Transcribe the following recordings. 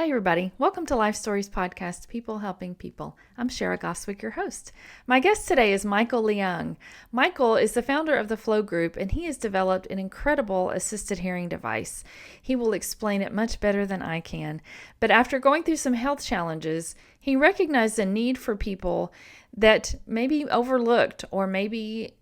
Hi, everybody. Welcome to Life Stories Podcast, People Helping People. I'm Shara Goswick, your host. My guest today is Michael Leung. Michael is the founder of the FLO Group, and he has developed an incredible assisted hearing device. He will explain it much better than I can. But after going through some health challenges, he recognized a need for people that maybe overlooked or maybe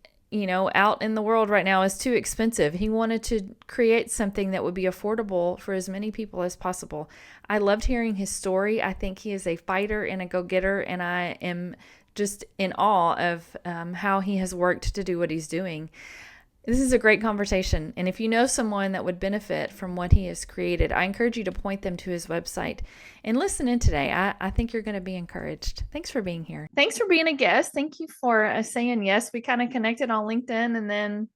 out in the world right now is too expensive. He wanted to create something that would be affordable for as many people as possible. I loved hearing his story. I think he is a fighter and a go-getter, and I am just in awe of how he has worked to do what he's doing. This is a great conversation, and if you know someone that would benefit from what he has created, I encourage you to point them to his website and listen in today. I think you're going to be encouraged. Thanks for being here. Thanks for being a guest. Thank you for saying yes. We kind of connected on LinkedIn and then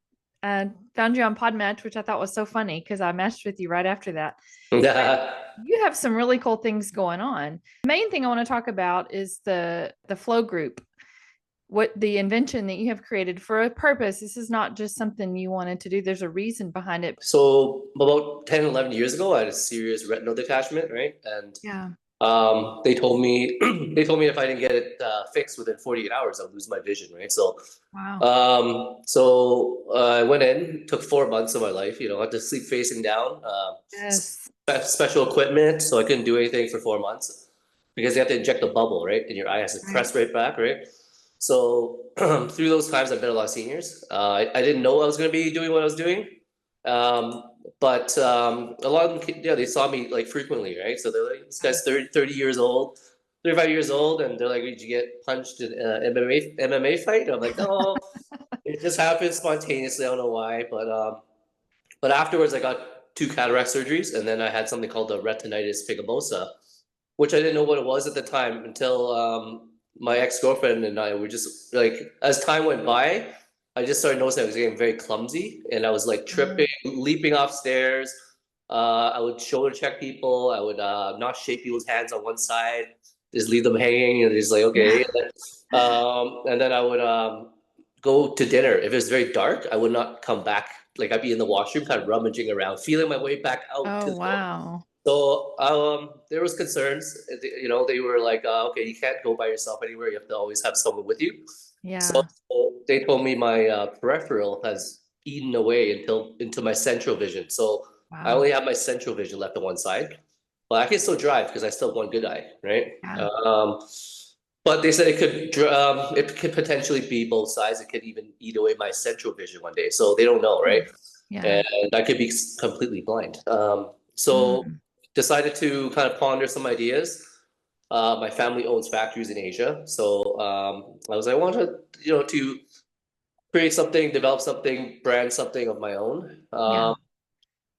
found you on Podmatch, which I thought was so funny because I matched with you right after that. You have some really cool things going on. The main thing I want to talk about is the FLO Group. What the invention that you have created for a purpose. This is not just something you wanted to do. There's a reason behind it. So about 10, 11 years ago, I had a serious retinal detachment, right? And they told me if I didn't get it fixed within 48 hours, I'll lose my vision, right? So I went in, took 4 months of my life, I had to sleep facing down, special equipment, so I couldn't do anything for 4 months because they have to inject a bubble, right? And your eye has to press right back, right? So through those times, I've met a lot of seniors. I didn't know I was going to be doing what I was doing. But a lot of them, they saw me like frequently, right? So they're like, this guy's 30 years old, 35 years old. And they're like, did you get punched in an MMA fight? And I'm like, oh, it just happened spontaneously. I don't know why. But afterwards, I got 2 cataract surgeries. And then I had something called the retinitis pigmentosa, which I didn't know what it was at the time until my ex-girlfriend and I were just like, as time went by, I just started noticing I was getting very clumsy and I was like tripping, leaping off stairs. I would shoulder check people. I would not shake people's hands on one side, just leave them hanging and just like, okay. And then I would go to dinner. If it was very dark, I would not come back. Like I'd be in the washroom kind of rummaging around, feeling my way back out. Oh, wow. So there was concerns, they were like, okay, you can't go by yourself anywhere. You have to always have someone with you. Yeah. So they told me my peripheral has eaten away into my central vision. So I only have my central vision left on one side, but I can still drive because I still have one good eye, right? Yeah. But they said it could potentially be both sides. It could even eat away my central vision one day. So they don't know, right? Yeah. And I could be completely blind. So decided to kind of ponder some ideas. My family owns factories in Asia, so I was like, I want to create something, develop something, brand something of my own.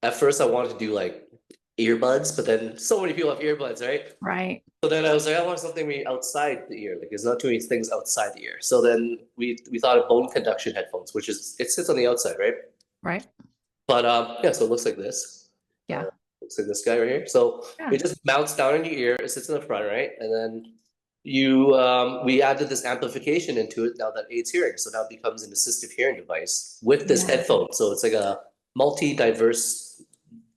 At first, I wanted to do like earbuds, but then so many people have earbuds, right? Right. So then I was like, I want something outside the ear. Like there's not too many things outside the ear. So then we thought of bone conduction headphones, which is it sits on the outside, right? Right. But so it looks like this. Yeah. Looks like this guy right here. So it just mounts down in your ear. It sits in the front, right? And then we added this amplification into it now that aids hearing. So now it becomes an assistive hearing device with this headphone. So it's like a multi-diverse,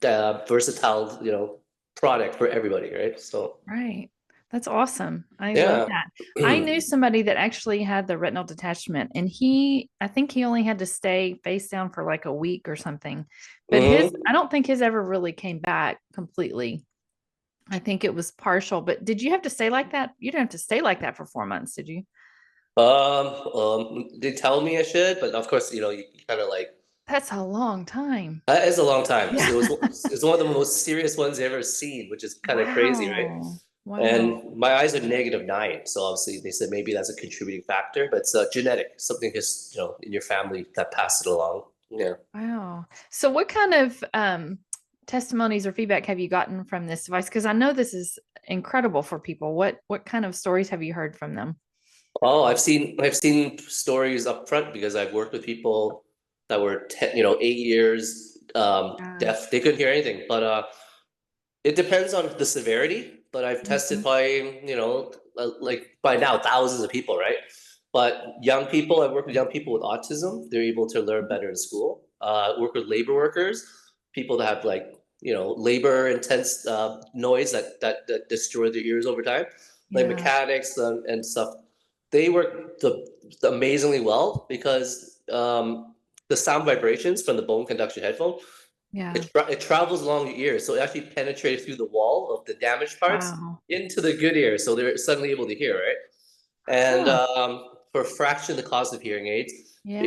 versatile, product for everybody, right? So That's awesome. I love that. I knew somebody that actually had the retinal detachment, and I think he only had to stay face down for like a week or something. But I don't think his ever really came back completely. I think it was partial. But did you have to stay like that? You didn't have to stay like that for 4 months, did you? They tell me I should, but of course, you kind of like. That's a long time. That is a long time. Yeah. It was one of the most serious ones I've ever seen, which is kind of crazy, right? Wow. And my eyes are -9, so obviously they said maybe that's a contributing factor, but it's genetic, something just in your family that passed it along. Yeah. Wow. So what kind of testimonies or feedback have you gotten from this device? Because I know this is incredible for people. What kind of stories have you heard from them? Oh, I've seen stories up front because I've worked with people that were 8 years deaf. They couldn't hear anything, but it depends on the severity. But I've tested by like by now thousands of people, right? But young people, I've worked with young people with autism. They're able to learn better in school. Work with labor workers, people that have like labor intense noise that destroy their ears over time, like Yeah. mechanics and stuff. They work amazingly well because the sound vibrations from the bone conduction headphone, Yeah. it travels along your ear, so it actually penetrates through the wall of the damaged parts Wow. into the good ear, so they're suddenly able to hear, right? And Huh. for a fraction of the cost of hearing aids, Yeah.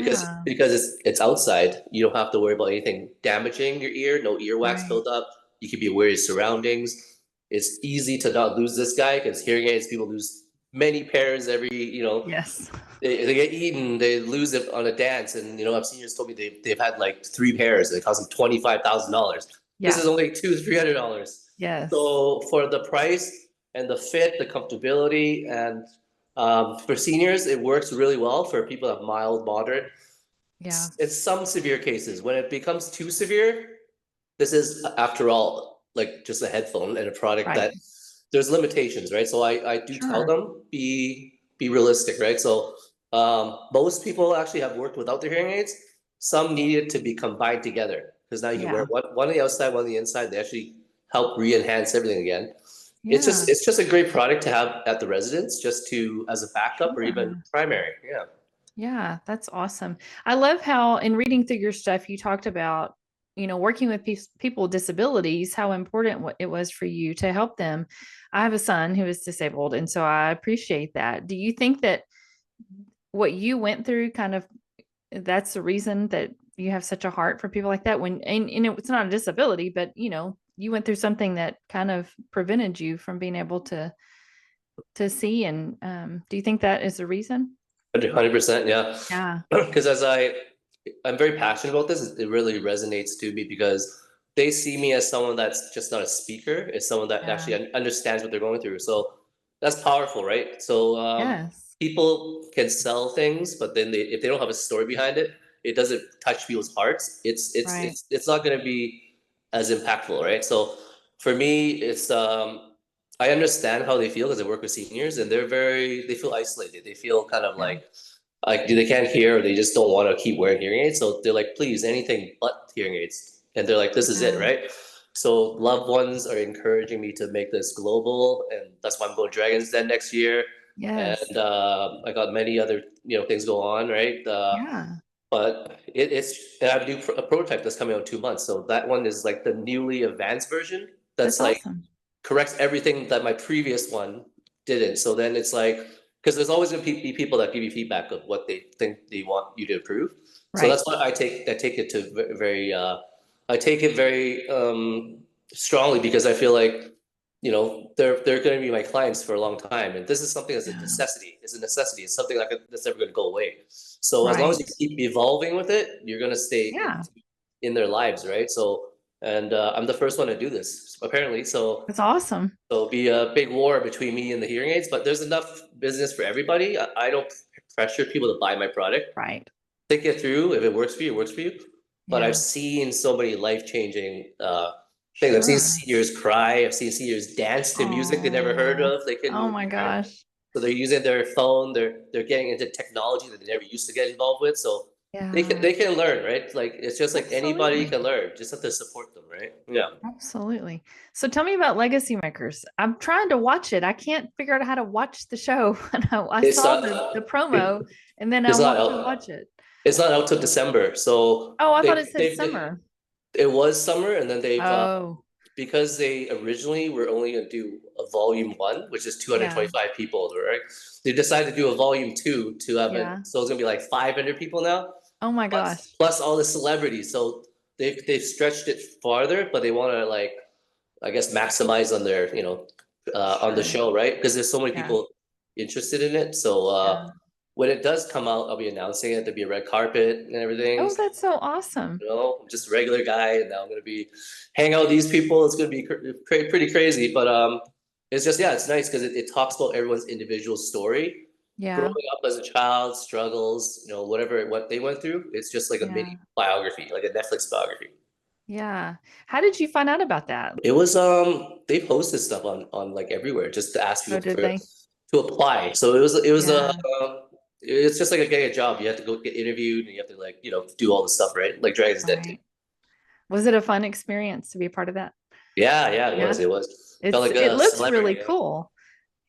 because it's outside, you don't have to worry about anything damaging your ear, no earwax Right. buildup. You can be aware of your surroundings. It's easy to not lose this guy because hearing aids, people lose many pairs every, Yes. they get eaten, they lose it on a dance. And, I've seniors told me they've had like 3 pairs, and it costs them $25,000. This Yeah. is only $200-300. Yes. So for the price and the fit, the comfortability, and for seniors, it works really well for people that have mild, moderate. Yeah. It's some severe cases. When it becomes too severe, this is, after all, like just a headphone and a product Right. that there's limitations, right? So I do tell Sure. them be realistic, right? So most people actually have worked without their hearing aids. Some needed to be combined together because now you can wear Yeah. one on the outside, one on the inside. They actually help re-enhance everything again. It's Yeah. just it's just a great product to have at the residence, just to as a backup or even Sure. primary. Yeah. Yeah, that's awesome. I love how in reading through your stuff you talked about, working with people with disabilities, how important it was for you to help them. I have a son who is disabled, and so I appreciate that. Do you think that what you went through kind of that's the reason that you have such a heart for people like that when and it's not a disability, but you went through something that kind of prevented you from being able to see and do you think that is the reason? 100%, yeah. Yeah. Because I'm very passionate about this. It really resonates to me because they see me as someone that's just not a speaker. It's someone that Yeah. actually understands what they're going through. So that's powerful, right? So Yes. people can sell things, but then if they don't have a story behind it, it doesn't touch people's hearts. Right. It's not going to be as impactful, right? So for me, it's I understand how they feel because I work with seniors, and they feel isolated. They feel kind of Yeah. like they can't hear, or they just don't want to keep wearing hearing aids. So they're like, please, anything but hearing aids. And they're like, this is it, Yeah. right? So loved ones are encouraging me to make this global, and that's why I'm going Dragons Den next year. Yes. And I got many other things go on, right? Yeah. But and I have a prototype that's coming out in 2 months. So that one is like the newly advanced version. That's That's like awesome. corrects everything that my previous one didn't. So then it's like, because there's always going to be people that give you feedback of what they think they want you to improve. So Right. that's why I take it to very I take it very strongly because I feel like they're going to be my clients for a long time, and this is something that's a Yeah. necessity. It's a necessity. It's something that's never going to go away. So as long as Right. you keep evolving with it, you're going to stay Yeah. in their lives, right? So and I'm the first one to do this apparently. So That's awesome. it'll be a big war between me and the hearing aids, but there's enough business for everybody. I don't pressure people to buy my product. Right. Think it through. If it works for you, it works for you. But I've Yeah. seen so many life-changing things. I've seen Sure. seniors cry. I've seen seniors dance to music they never heard Oh. of. They couldn't Oh even my hear. gosh. So they're using their phone. They're getting into technology that they never used to get involved with. So Yeah. they can learn, right? Like it's just like anybody Absolutely. can learn. Just have to support them, right? Yeah. Absolutely. So tell me about Legacy Makers. I'm trying to watch it. I can't figure out how to watch the show. I It's saw the promo and then I it's not want to out. watch it. It's not out till December. So Oh, I thought it said they summer. it was summer, and then they've Oh, because they originally were only going to do a volume one, which is yeah. 225 people, right? They decided to do a volume two to have it, Yeah. so it's gonna be like 500 people now, Oh my gosh. plus all the celebrities. So they've stretched it farther, but they want to like I guess maximize on their on the Sure. show, right? Because there's so many Yeah. people interested in it. So Yeah. when it does come out, I'll be announcing it. There'll be a red carpet and everything. Oh, that's so awesome. I'm just a regular guy, and now I'm gonna be hang out with these people. It's gonna be pretty crazy, but it's just it's nice because it talks about everyone's individual story, growing Yeah. up as a child, struggles, whatever what they went through. It's just like a Yeah. mini biography, like a Netflix biography. Yeah. How did you find out about that? It was they posted stuff on like everywhere just to ask Oh, people did for they? to apply. So it was Yeah. it's just like getting a job. You have to go get interviewed and you have to like do all the stuff, right? Like Dragons Den. Right. Was it a fun experience to be a part of that? Yeah, it was. Yeah. It was. Felt like It a looks celebrity, really you know? cool.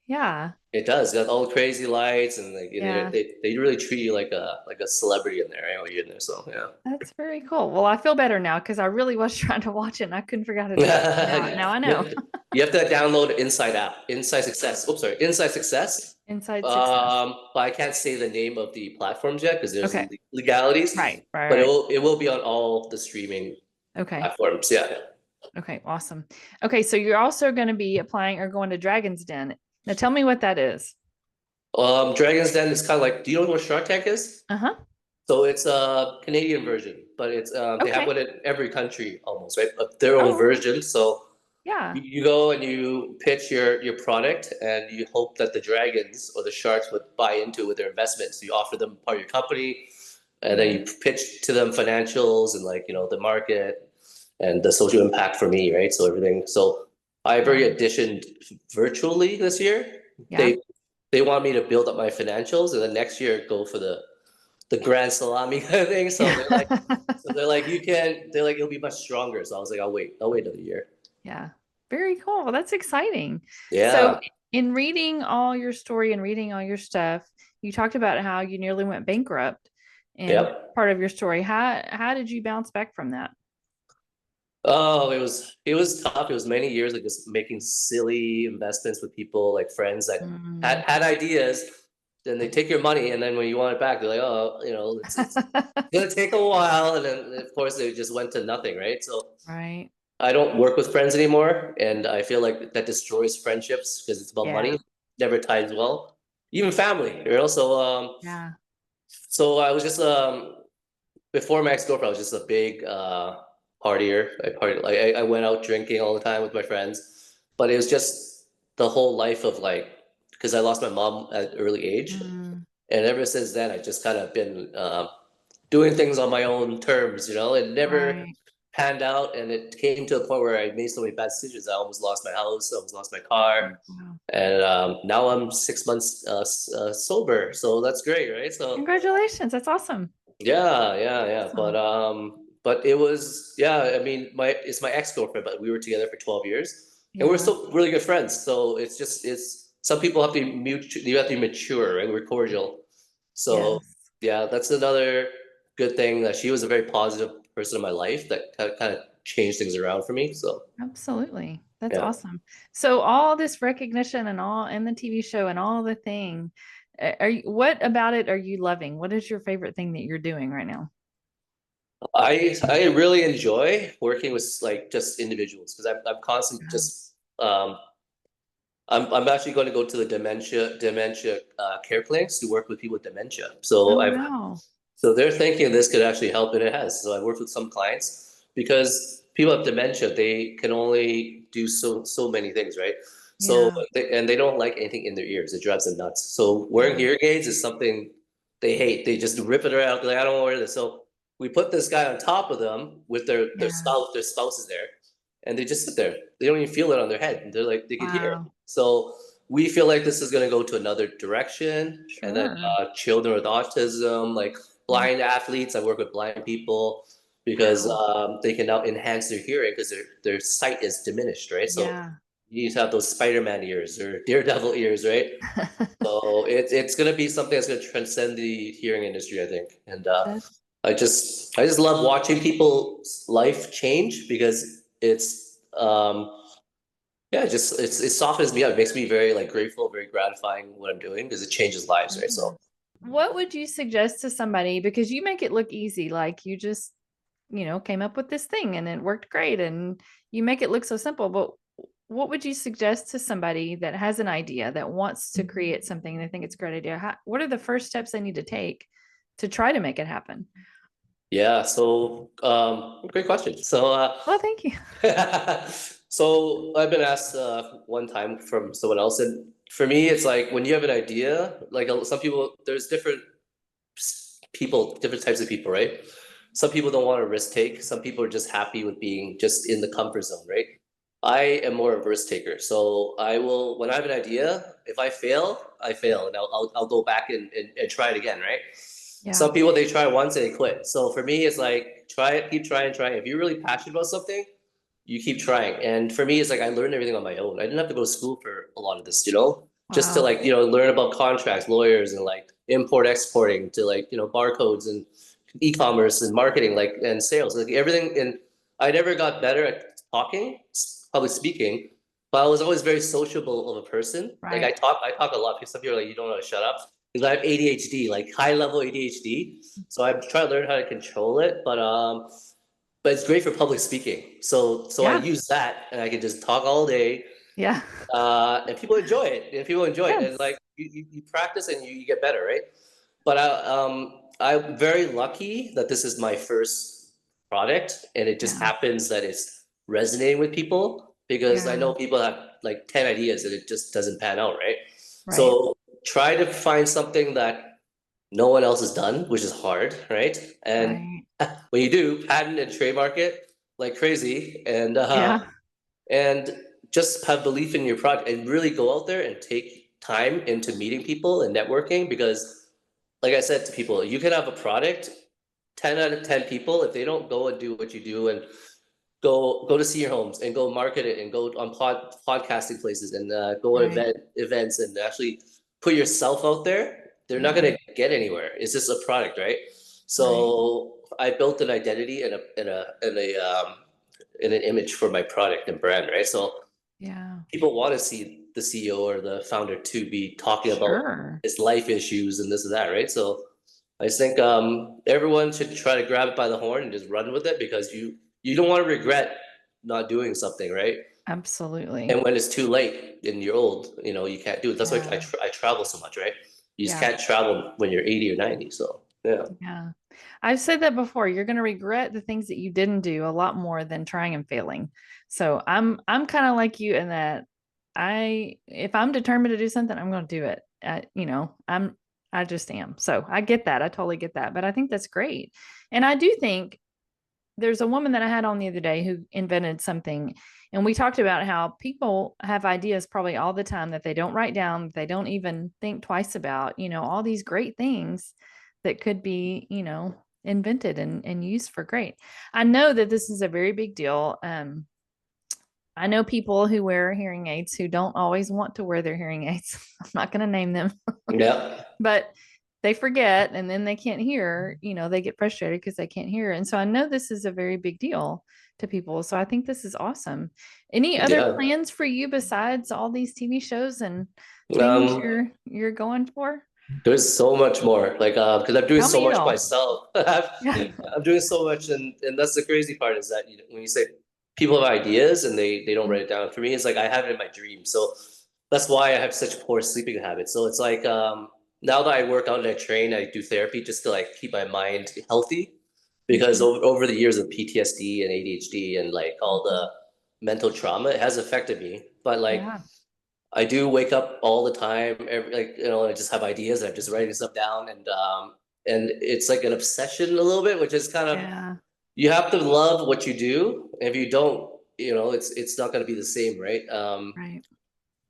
Yeah. It does. Got all the crazy lights and like Yeah. they really treat you like a celebrity in there, right? When you're in there. So yeah. That's very cool. Well, I feel better now because I really was trying to watch it and I couldn't figure out how to do it. Now I know. You have to download the Inside app, Inside Success. Oops, sorry, Inside Success. Inside success. But I can't say the name of the platforms yet because there's Okay. legalities. Right. Right. But Right. it will be on all the streaming Okay. platforms. Yeah. Okay. Awesome. Okay. So you're also going to be applying or going to Dragon's Den. Now tell me what that is. Dragon's Den is kind of like. Do you know what Shark Tank is? Uh-huh. So it's a Canadian version, but it's they have Okay. one in every country almost, right? But their own Oh, version. So yeah. you go and you pitch your product, and you hope that the dragons or the sharks would buy into it with their investments. So you offer them part of your company, and then Yeah. you pitch to them financials and like the market and the social impact for me, right? So everything. So I've already Wow. auditioned virtually this year. Yeah. They they want me to build up my financials, and then next year go for the grand salami kind of thing. So Yeah. they're like you can. They're like it'll be much stronger. So I was like, I'll wait another year. Yeah. Very cool. Well, that's exciting. So, Yeah. in reading all your story and reading all your stuff, you talked about how you nearly went bankrupt in Yep. part of your story. How did you bounce back from that? Oh, it was tough. It was many years like just making silly investments with people like friends that Mm. had ideas. Then they take your money, and then when you want it back, they're like, oh, it's gonna take a while, and then of course they just went to nothing, right? So Right. I don't work with friends anymore, and I feel like that destroys friendships because it's about Yeah. money. Never ties well. Even family, Yeah. So I was just before my ex-girlfriend, I was just a big partier. I went out drinking all the time with my friends, but it was just the whole life of like because I lost my mom at an early age, Mm. and ever since then I just kind of been doing things on my own terms. It never Right. panned out, and it came to a point where I made so many bad decisions. I almost lost my house, I almost lost my car, Wow. and now I'm 6 months sober. So that's great, right? So Congratulations. That's awesome. yeah. But Awesome. it was yeah. I mean, it's my ex-girlfriend, but we were together for 12 years, and we're Yeah. still really good friends. So it's some people have to be you have to be mature, right? We're cordial. So Yes. yeah, that's another good thing that she was a very positive person in my life that kind of changed things around for me. So Absolutely. That's yeah. awesome. So all this recognition and all and the TV show and all the thing, what about it are you loving? What is your favorite thing that you're doing right now? I really enjoy working with like just individuals because I'm constantly Yeah. just I'm actually going to go to the dementia care clinics to work with people with dementia. Oh, wow. So they're thinking this could actually help, and it has. So I worked with some clients because people have dementia, they can only do so many things, right? So Yeah. and they don't like anything in their ears. It drives them nuts. So wearing Yeah. hearing aids is something they hate. They just rip it out. They're like, I don't want to wear this. So we put this guy on top of them with Yeah. their spouses there, and they just sit there. They don't even feel it on their head. And they're like they can hear. Wow. So we feel like this is going to go to another direction, and then Sure. children with autism, like Yeah. blind athletes. I work with blind people because Wow. they can now enhance their hearing because their sight is diminished, right? So Yeah. you need to have those Spider-Man ears or Daredevil ears, right? So it's gonna be something that's gonna transcend the hearing industry, I think. And That, I just love watching people's life change because it's yeah, it softens me up. It makes me very like grateful, very gratifying what I'm doing because it changes lives, right? yeah. So What would you suggest to somebody? Because you make it look easy, like you just, came up with this thing and it worked great and you make it look so simple. But what would you suggest to somebody that has an idea that wants to create something and they think it's a great idea? What are the first steps they need to take to try to make it happen? yeah, so great question. So Well, thank you. so I've been asked one time from someone else, and for me, it's like when you have an idea, like some people, there's different people, different types of people, right? Some people don't want to risk take. Some people are just happy with being just in the comfort zone, right? I am more of a risk taker. So I will, when I have an idea, if I fail, I fail, and I'll go back and try it again, right? Yeah. Some people, they try once and they quit. So for me, it's like, try it, keep trying, trying. If you're really passionate about something, you keep trying. And for me, it's like I learned everything on my own. I didn't have to go to school for a lot of this, just to Wow. like, learn about contracts, lawyers, and like import exporting to like, barcodes and e-commerce and marketing, like, and sales, like everything. And I never got better at talking, public speaking, but I was always very sociable of a person. Like Right. I talk a lot because some people are like, you don't know how to shut up. Because I have ADHD, like high level ADHD. So I'm trying to learn how to control it, but it's great for public speaking. So I Yeah. use that and I can just talk all day, Yeah. and people enjoy it. And people enjoy it, and Yes. like you practice and you get better, right? But I'm very lucky that this is my first product, and it just Yeah. happens that it's resonating with people because I Yeah. know people have like 10 ideas and it just doesn't pan out, right? Right. So try to find something that no one else has done, which is hard, right? And Right. when you do, patent and trademark it like crazy, Yeah. and just have belief in your product and really go out there and take time into meeting people and networking because, like I said to people, you can have a product, 10 out of 10 people, if they don't go and do what you do and go to senior homes and go market it and go on podcasting places and go to Right. events and actually put yourself out there, they're not Yeah. going to get anywhere. It's just a product, right? Right. So I built an identity and an image for my product and brand, right? So Yeah. people want to see the CEO or the founder to be talking about Sure. his life issues and this and that, right? So I just think everyone should try to grab it by the horn and just run with it because you don't want to regret not doing something, right? Absolutely. And when it's too late and you're old, you can't do it. That's why Yeah. I travel so much, right? You just Yeah. can't travel when you're 80 or 90. So yeah, Yeah. I've said that before. You're going to regret the things that you didn't do a lot more than trying and failing. So I'm kind of like you in that if I'm determined to do something, I'm going to do it. I just am. So I get that. I totally get that. But I think that's great. And I do think there's a woman that I had on the other day who invented something. And we talked about how people have ideas probably all the time that they don't write down, they don't even think twice about, all these great things that could be, invented and used for great. I know that this is a very big deal. I know people who wear hearing aids who don't always want to wear their hearing aids. I'm not going to name them, yeah, but they forget and then they can't hear, they get frustrated because they can't hear. And so I know this is a very big deal to people. So I think this is awesome. Any other yeah. plans for you besides all these TV shows and things Um, you're going for? there's so much more, like, because I'm doing Tell so me it much all. myself. Yeah. I'm doing so much, and that's the crazy part is that when you say people have ideas and they don't write it down. For me, it's like I have it in my dreams. So that's why I have such poor sleeping habits. So it's like now that I work out and I train, I do therapy just to like keep my mind healthy because Mhm. over the years of PTSD and ADHD and like all Mhm. the mental trauma, it has affected me. But like Yeah. I do wake up all the time, like I just have ideas. I'm just writing stuff down, and it's like an obsession a little bit, which is kind of Yeah. you have to love what you do. If you don't, it's not going to be the same, right? Right.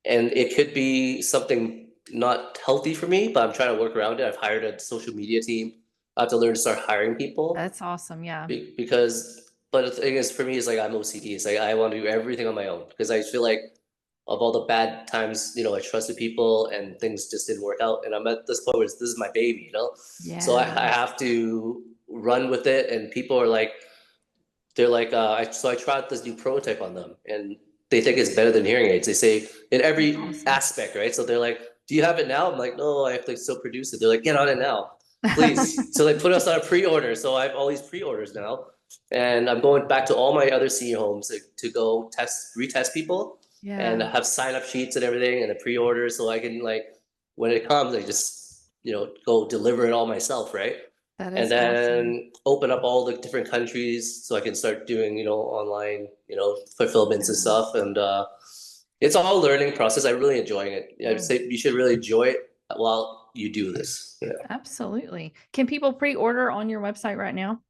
And it could be something not healthy for me, but I'm trying to work around it. I've hired a social media team. I have to learn to start hiring people That's awesome. Yeah. because, but the thing is, for me, it's like I'm OCD. It's like I want to do everything on my own because I feel like of all the bad times, I trusted people and things just didn't work out. And I'm at this point where this is my baby. So I Yeah. have to run with it. And people are like, they're like, so I tried this new prototype on them and they think it's better than hearing aids. They say in That's every awesome. aspect, right? So they're like, do you have it now? I'm like, no, I have to still produce it. They're like, get on it now, please. So they put us on a pre-order. So I have all these pre-orders now. And I'm going back to all my other senior homes to go retest people and Yeah. have sign up sheets and everything and a pre-order so I can like when it comes, I just go deliver it all myself, right? That And is awesome. then open up all the different countries so I can start doing online fulfillments and Yeah. stuff. And it's all a learning process. I'm really enjoying it. I would Yeah. say you should really enjoy it while you do this. Yeah. Absolutely. Can people pre-order on your website right now?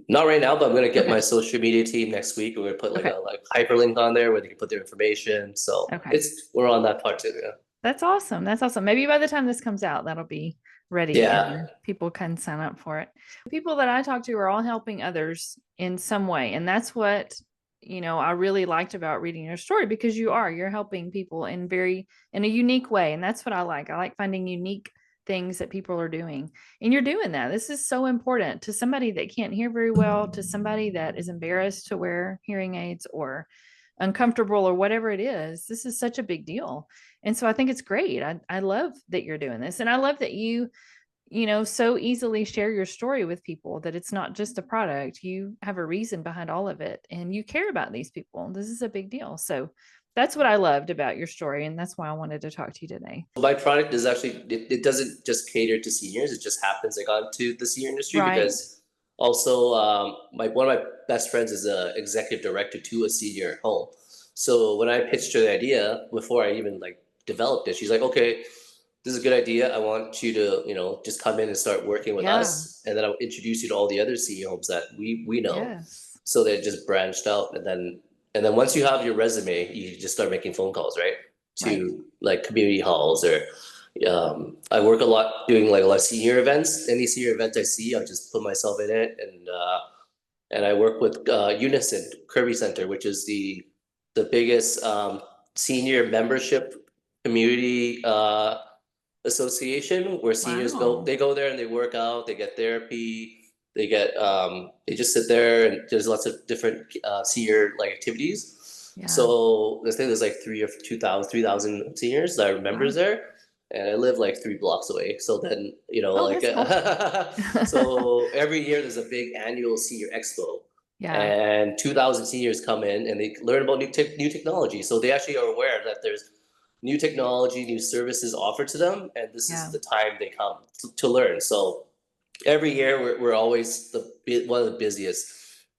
Not right now, but I'm gonna get Okay. my social media team next week. We're gonna put like Okay. a hyperlink on there where they can put their information. So Okay. we're on that part too. Yeah. That's awesome. That's awesome. Maybe by the time this comes out, that'll be ready Yeah. and people can sign up for it. People that I talk to are all helping others in some way. And that's what, I really liked about reading your story, because you're helping people in a unique way. And that's what I like. I like finding unique things that people are doing. And you're doing that. This is so important to somebody that can't hear very well, to somebody that is embarrassed to wear hearing aids or uncomfortable or whatever it is. This is such a big deal. And so I think it's great. I love that you're doing this. And I love that you so easily share your story with people, that it's not just a product. You have a reason behind all of it and you care about these people. This is a big deal. So that's what I loved about your story. And that's why I wanted to talk to you today. My product is actually, it doesn't just cater to seniors. It just happens I got into the senior industry Right. because also one of my best friends is a executive director to a senior home. So when I pitched her the idea before I even like developed it, she's like, okay, this is a good idea. I want you to, just come in and start working with Yeah. us, and then I'll introduce you to all the other senior homes that we know. Yes. So they just branched out, and then once you have your resume, you just start making phone calls, right? Right. To like community halls or I work a lot doing like a lot of senior events. Any senior event I see, I'll just put myself in it, and I work with Unison Kirby Center, which is the biggest senior membership community association where seniors go. Wow. They go there and they work out, they get therapy, they just sit there, and there's lots of different senior like activities. Yeah. So I think there's like 3,000 seniors that are members Wow. there, and I live like 3 blocks away. So then Oh, like that's cool. so every year there's a big annual senior expo, Yeah. and 2,000 seniors come in and they learn about new technology. So they actually are aware that there's new technology, new services offered to them, and this is Yeah. the time they come to learn. So every year we're always one of the busiest.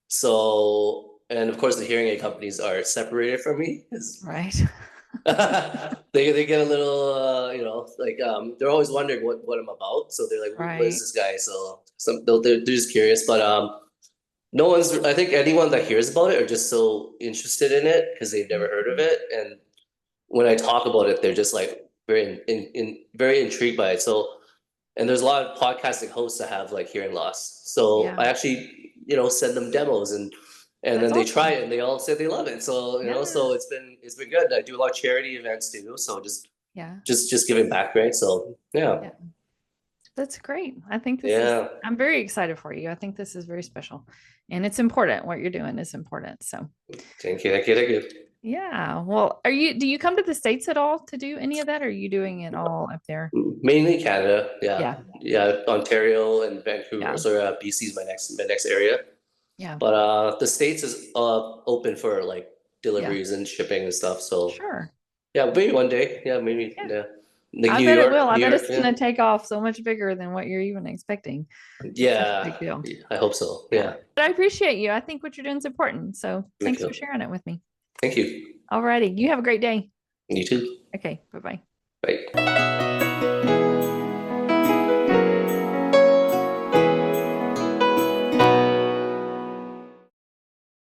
So, and of course the hearing aid companies are separated from me because Right. they get a little like they're always wondering what I'm about. So they're like, what is Right. this guy? So they're just curious, but no one's, I think anyone that hears about it are just so interested in it because they've never heard of it. And when I talk about it, they're just like very intrigued by it. So, and there's a lot of podcasting hosts that have like hearing loss. So Yeah. I actually, send them demos, and That's then they try awesome. it and they all say they love it. So, Yeah. so it's been good. I do a lot of charity events too. So Yeah. just giving back, right? So yeah. Yeah. That's great. I think Yeah. I'm very excited for you. I think this is very special and it's important. What you're doing is important. So, Thank you. Thank you. Thank you. yeah. Well, do you come to the States at all to do any of that? Or are you doing it all up there? Mainly Canada. Yeah. Yeah. Yeah. Ontario and Vancouver. Yeah. So BC is my next area. Yeah. But the States is open for like Yeah. deliveries and shipping and stuff. So Sure. yeah, maybe one day. Yeah, maybe. Yeah. Yeah. Like I New bet it will. York, I New bet York. it's Yeah. going to take off so much bigger than what you're even expecting. It's such a Yeah. big deal. I hope so. Yeah. Yeah. But I appreciate you. I think what you're doing is important. So Thank thanks you. for sharing it with me. Thank you. All righty. You have a great day. You too. Okay. Bye bye. Bye.